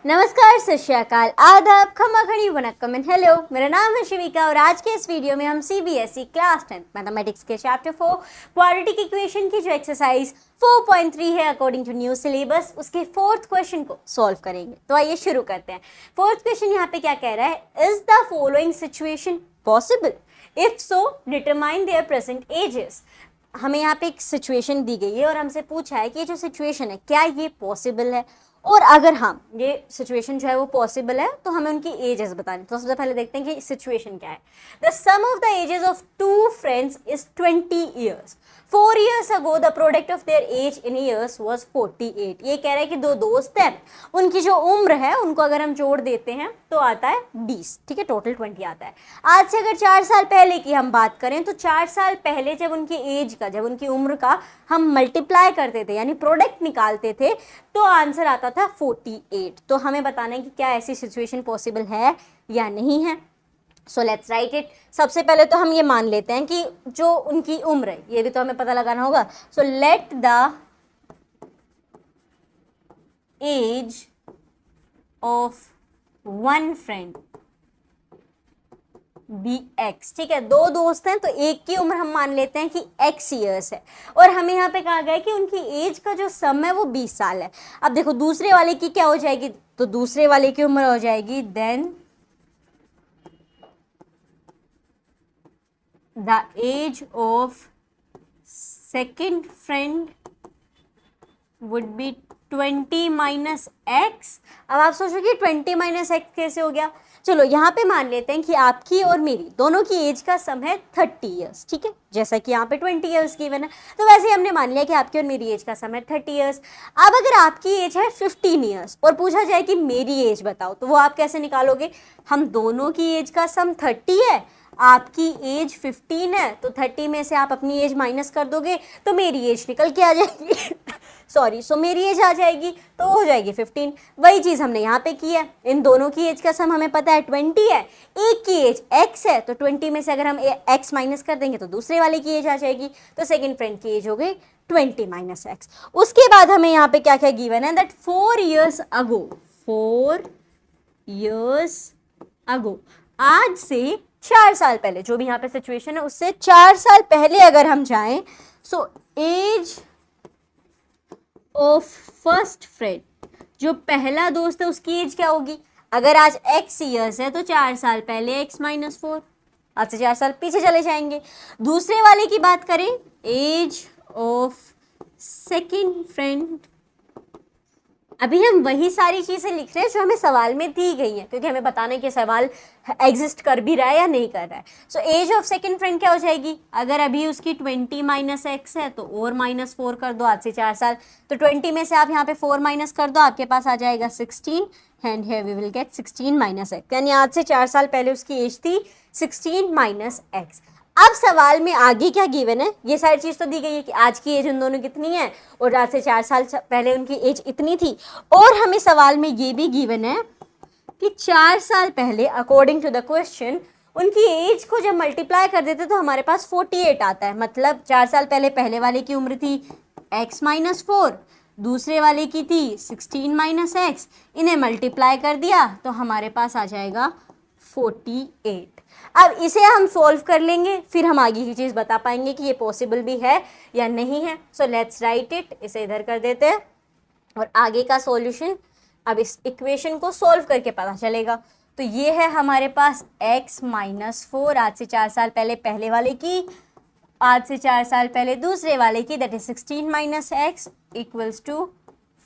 नमस्कार, सत श्री अकाल, आदाब, खमा खड़ी वनक्कम एंड हेलो। मेरा नाम है शिविका और आज के इस वीडियो में हम सीबीएसई क्लास 10 मैथमेटिक्स के चैप्टर 4 क्वाड्रेटिक इक्वेशन की जो एक्सरसाइज 4.3 है अकॉर्डिंग टू न्यू सिलेबस, उसके फोर्थ क्वेश्चन को सॉल्व करेंगे। तो आइए शुरू करते हैं। फोर्थ क्वेश्चन यहाँ पे क्या कह रहा है, is the following situation possible, if so determine there present ages. हमें यहाँ पे एक सिचुएशन दी गई है और हमसे पूछा है कि ये जो सिचुएशन है क्या ये पॉसिबल है, और अगर हम ये सिचुएशन जो है वो पॉसिबल है तो हमें उनकी एजेस बतानी। तो सबसे पहले देखते हैं कि सिचुएशन क्या है। The sum of the ages of two friends is 20 years. 4 years ago the product of their age in years was 48। ये कह रहा है कि दो दोस्त हैं, उनकी जो उम्र है उनको अगर हम जोड़ देते हैं तो आता है 20। ठीक है, टोटल 20 आता है। आज से अगर 4 साल पहले की हम बात करें तो 4 साल पहले जब उनकी एज का, जब उनकी उम्र का हम मल्टीप्लाई करते थे यानी प्रोडक्ट निकालते थे तो आंसर आता था 48। तो हमें बताना है कि क्या ऐसी सिचुएशन पॉसिबल है या नहीं है। So let's write it. सबसे पहले तो हम ये मान लेते हैं कि जो उनकी उम्र है ये भी तो हमें पता लगाना होगा। So let the age of one friend be x. ठीक है, दो दोस्त हैं तो एक की उम्र हम मान लेते हैं कि x ईयर्स है और हमें यहाँ पे कहा गया है कि उनकी एज का जो सम है वो 20 साल है। अब देखो दूसरे वाले की क्या हो जाएगी, तो दूसरे वाले की उम्र हो जाएगी then the age of second friend would be 20 minus x। अब आप सोचोगे 20 minus x कैसे हो गया। चलो यहाँ पे मान लेते हैं कि आपकी और मेरी दोनों की एज का सम है 30 ईयर्स। ठीक है, जैसा कि यहाँ पे 20 ईयर्स गिवन है तो वैसे ही हमने मान लिया कि आपकी और मेरी एज का सम है 30 ईयर्स। अब अगर आपकी एज है 15 ईयर्स और पूछा जाए कि मेरी एज बताओ तो वो आप कैसे निकालोगे। हम दोनों की एज का सम 30 है, आपकी एज 15 है तो 30 में से आप अपनी एज माइनस कर दोगे तो मेरी एज निकल के आ जाएगी सॉरी, सो मेरी एज आ जाएगी तो हो जाएगी 15। वही चीज़ हमने यहाँ पे की है। इन दोनों की एज का सम हमें पता है 20 है, एक की एज x है तो 20 में से अगर हम x माइनस कर देंगे तो दूसरे वाले की एज आ जाएगी। तो सेकेंड फ्रेंड की एज हो गई 20 माइनस x। उसके बाद हमें यहाँ पे क्या क्या गिवन है, that 4 years ago, 4 years ago, आज से 4 साल पहले, जो भी यहाँ पे सिचुएशन है उससे 4 साल पहले अगर हम जाएं, so age of first friend, जो पहला दोस्त है उसकी एज क्या होगी। अगर आज x ईयर्स है तो 4 साल पहले x माइनस 4, आज से 4 साल पीछे चले जाएंगे। दूसरे वाले की बात करें, एज ऑफ सेकेंड फ्रेंड, अभी हम वही सारी चीज़ें लिख रहे हैं जो हमें सवाल में दी गई हैं क्योंकि हमें बताना है कि सवाल एग्जिस्ट कर भी रहा है या नहीं कर रहा है। So age of second friend क्या हो जाएगी, अगर अभी उसकी 20 माइनस एक्स है तो और -4 कर दो, आज से 4 साल, तो 20 में से आप यहाँ पे 4 माइनस कर दो, आपके पास आ जाएगा 16 and here we will get 16 minus x, यानी आज से 4 साल पहले उसकी एज थी 16 माइनस एक्स। अब सवाल में आगे क्या गिवन है, ये सारी चीज़ तो दी गई है कि आज की एज उन दोनों कितनी है और आज से 4 साल पहले उनकी एज इतनी थी, और हमें सवाल में ये भी गिवन है कि 4 साल पहले अकॉर्डिंग टू द क्वेश्चन उनकी एज को जब मल्टीप्लाई कर देते तो हमारे पास 48 आता है। मतलब 4 साल पहले वाले की उम्र थी x माइनस 4, दूसरे वाले की थी 16 माइनस एक्स, इन्हें मल्टीप्लाई कर दिया तो हमारे पास आ जाएगा 48। अब इसे हम सॉल्व कर लेंगे, फिर हम आगे की चीज़ बता पाएंगे कि ये पॉसिबल भी है या नहीं है। सो लेट्स राइट इट, इसे इधर कर देते हैं और आगे का सॉल्यूशन अब इस इक्वेशन को सॉल्व करके पता चलेगा। तो ये है हमारे पास x माइनस 4, आज से 4 साल पहले वाले की, आज से 4 साल पहले दूसरे वाले की, that is 16 minus x equals to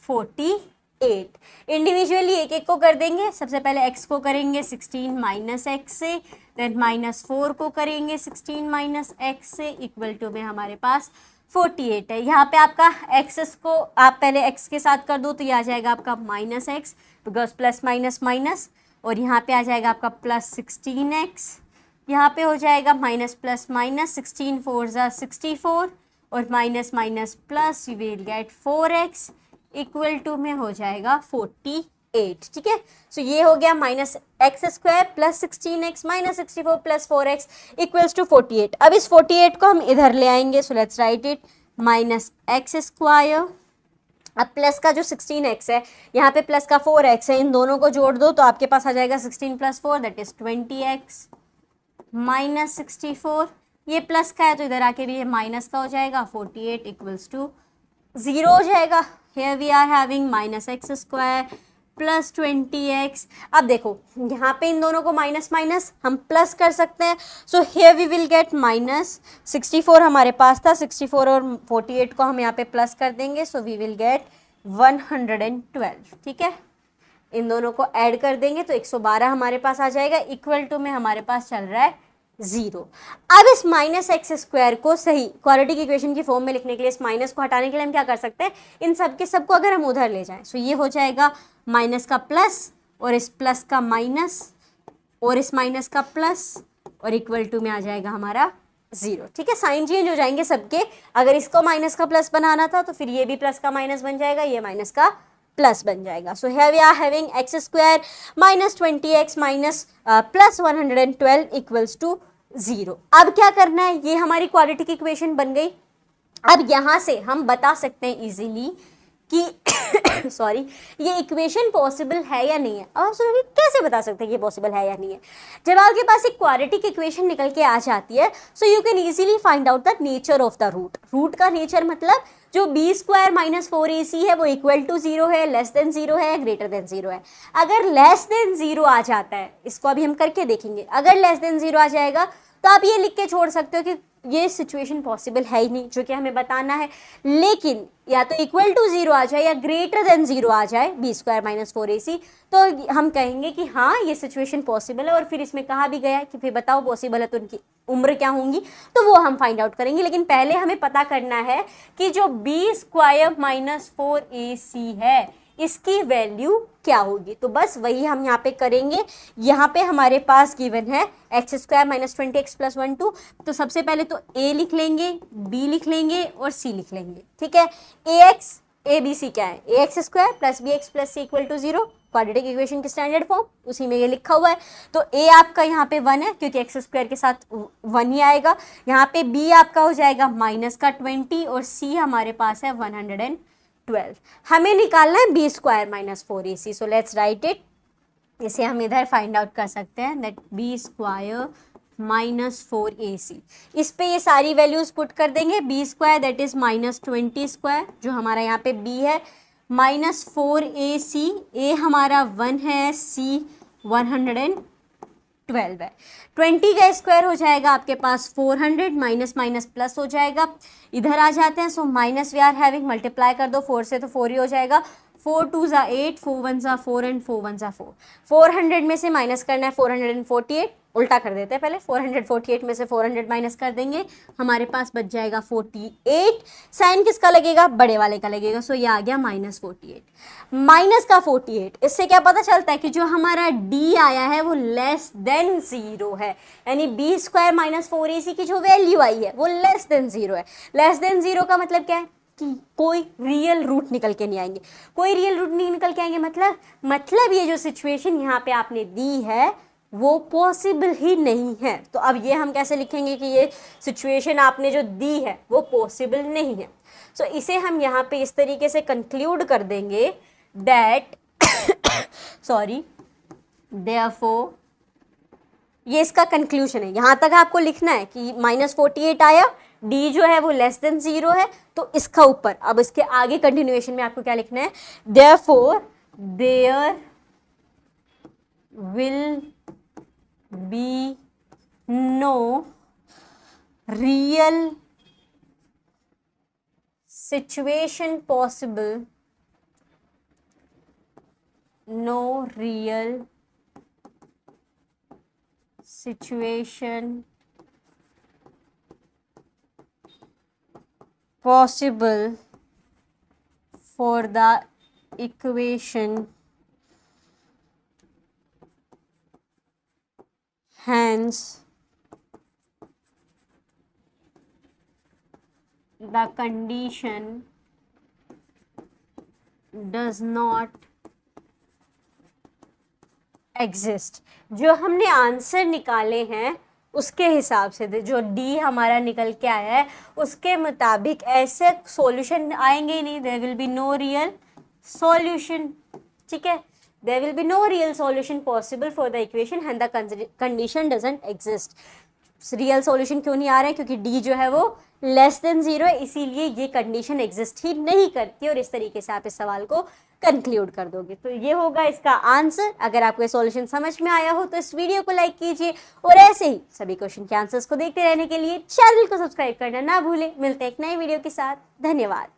48। Individually एक एक को कर देंगे। सबसे पहले x को करेंगे 16 माइनस एक्स से, देन -4 को करेंगे 16 माइनस एक्स से, इक्वल टू में हमारे पास 48 है। यहाँ पे आपका एक्सेस को आप पहले x के साथ कर दो तो ये आ जाएगा आपका -x, because plus minus minus, और यहाँ पे आ जाएगा आपका प्लस 16x, यहाँ पे हो जाएगा माइनस प्लस माइनस, 16 4 ज़ा 64 और minus minus plus, you will get 4x equal to में हो जाएगा 48। ठीक है, सो ये हो गया -x² plus 16x minus 64 plus 4x equals to 48। अब इस 48 को हम इधर ले आएंगे, so let's write it, -x² अब प्लस का जो 16x है, यहाँ पे प्लस का 4x है, इन दोनों को जोड़ दो तो आपके पास आ जाएगा 16 + 4 दैट इज 20x माइनस 64। ये प्लस का है तो इधर आके भी ये माइनस का हो जाएगा, 48 = 0 हो जाएगा। Here we are having -x² plus 20x। अब देखो यहाँ पे इन दोनों को माइनस माइनस हम प्लस कर सकते हैं, so here we will get -64 हमारे पास था, 64 और 48 को हम यहाँ पे प्लस कर देंगे, सो वी विल गेट 112। ठीक है, इन दोनों को ऐड कर देंगे तो 112 हमारे पास आ जाएगा, इक्वल टू में हमारे पास चल रहा है 0। अब इस -x² को सही क्वाड्रेटिक इक्वेशन की फॉर्म में लिखने के लिए, इस माइनस को हटाने के लिए हम क्या कर सकते हैं, इन सब के सब को अगर हम उधर ले जाएं, सो ये हो जाएगा माइनस का प्लस और इस प्लस का माइनस और इस माइनस का प्लस और इक्वल टू में आ जाएगा हमारा 0। ठीक है, साइन चेंज हो जाएंगे सबके, अगर इसको माइनस का प्लस बनाना था तो फिर ये भी प्लस का माइनस बन जाएगा, ये माइनस का प्लस बन जाएगा। So here we are having x² minus 20x minus plus 112 equals to 0। अब क्या करना है, ये हमारी क्वाड्रेटिक इक्वेशन बन गई। अब यहाँ से हम बता सकते हैं इजीली कि सॉरी ये इक्वेशन पॉसिबल है या नहीं है। अब आप सोचोगे कैसे बता सकते हैं ये पॉसिबल है या नहीं है। जब आपके पास एक क्वाड्रेटिक इक्वेशन निकल के आ जाती है, so you can easily find out the nature of the root. Root का नेचर मतलब जो b² माइनस 4ac है वो इक्वल टू 0 है, लेस देन 0 है, ग्रेटर देन 0 है। अगर लेस देन 0 आ जाता है, इसको अभी हम करके देखेंगे, अगर लेस देन 0 आ जाएगा तो आप ये लिख के छोड़ सकते हो कि ये सिचुएशन पॉसिबल है ही नहीं, जो कि हमें बताना है। लेकिन या तो इक्वल टू 0 आ जाए या ग्रेटर देन 0 आ जाए b² माइनस 4ac, तो हम कहेंगे कि हाँ ये सिचुएशन पॉसिबल है। और फिर इसमें कहा भी गया है कि फिर बताओ पॉसिबल है तो उनकी उम्र क्या होंगी, तो वो हम फाइंड आउट करेंगे। लेकिन पहले हमें पता करना है कि जो b² माइनस 4ac है इसकी वैल्यू क्या होगी, तो बस वही हम यहाँ पे करेंगे। यहाँ पे हमारे पास गिवन है x² माइनस 20x प्लस 1 2, तो सबसे पहले तो a लिख लेंगे, b लिख लेंगे और c लिख लेंगे। ठीक है, abc क्या है, ax² plus bx plus c equal to 0, quadratic equation की स्टैंडर्ड फॉर्म, उसी में ये लिखा हुआ है। तो a आपका यहाँ पे 1 है क्योंकि x² के साथ 1 ही आएगा। यहाँ पे b आपका हो जाएगा माइनस का 20 और c हमारे पास है 112। हमें निकालना है b² minus 4ac, so let's write it. इसे हम इधर फाइंड आउट कर सकते हैं दैट b² माइनस 4ac। इस पे ये सारी वैल्यूज पुट कर देंगे, b² दैट इज माइनस 20² जो हमारा यहाँ पे b है, माइनस 4ac, a हमारा 1 है, c 112 है। 20 का स्क्वायर हो जाएगा आपके पास 400, माइनस माइनस प्लस हो जाएगा, इधर आ जाते हैं। So minus we are having, multiply कर दो 4 से तो 4 ही हो जाएगा, 4 2 ज़ा 8, 4 1 ज़ा 4 एंड 4 1 ज़ा 4। 400 में से माइनस करना है 448, उल्टा कर देते हैं पहले, 448 में से 400 माइनस कर देंगे, हमारे पास बच जाएगा 48। साइन किसका लगेगा, बड़े वाले का लगेगा, सो ये आ गया माइनस 48। माइनस का 48, इससे क्या पता चलता है कि जो हमारा d आया है वो लेस देन 0 है, यानी b² माइनस 4ac की जो वैल्यू आई है वो लेस देन 0 है। लेस देन 0 का मतलब क्या है कि कोई रियल रूट निकल के नहीं आएंगे, कोई रियल रूट नहीं निकल के आएंगे, मतलब ये जो सिचुएशन यहाँ पे आपने दी है वो पॉसिबल ही नहीं है। तो अब ये हम कैसे लिखेंगे कि ये सिचुएशन आपने जो दी है वो पॉसिबल नहीं है। सो इसे हम यहाँ पे इस तरीके से कंक्लूड कर देंगे दैट therefore ये इसका कंक्लूजन है। यहाँ तक आपको लिखना है कि माइनस 48 आया, d जो है वो लेस देन 0 है, तो इसका ऊपर अब इसके आगे कंटिन्यूएशन में आपको क्या लिखना है, therefore there will be no real situation possible, no real situation possible for the equation, hence the condition does not exist। जो हमने आंसर निकाले हैं उसके हिसाब से जो डी हमारा निकल के आया है उसके मुताबिक ऐसे सॉल्यूशन आएंगे ही नहीं, there will be no real solution, ठीक है, there will be no real solution possible for the equation and the condition doesn't exist. Real solution क्यों नहीं आ रहा है? क्योंकि डी जो है वो लेस देन 0 है, इसीलिए ये कंडीशन एग्जिस्ट ही नहीं करती, और इस तरीके से आप इस सवाल को कंक्लूड कर दोगे। तो ये होगा इसका आंसर। अगर आपको ये सॉल्यूशन समझ में आया हो तो इस वीडियो को लाइक कीजिए, और ऐसे ही सभी क्वेश्चन के आंसर्स को देखते रहने के लिए चैनल को सब्सक्राइब करना ना भूलें। मिलते हैं एक नए वीडियो के साथ। धन्यवाद।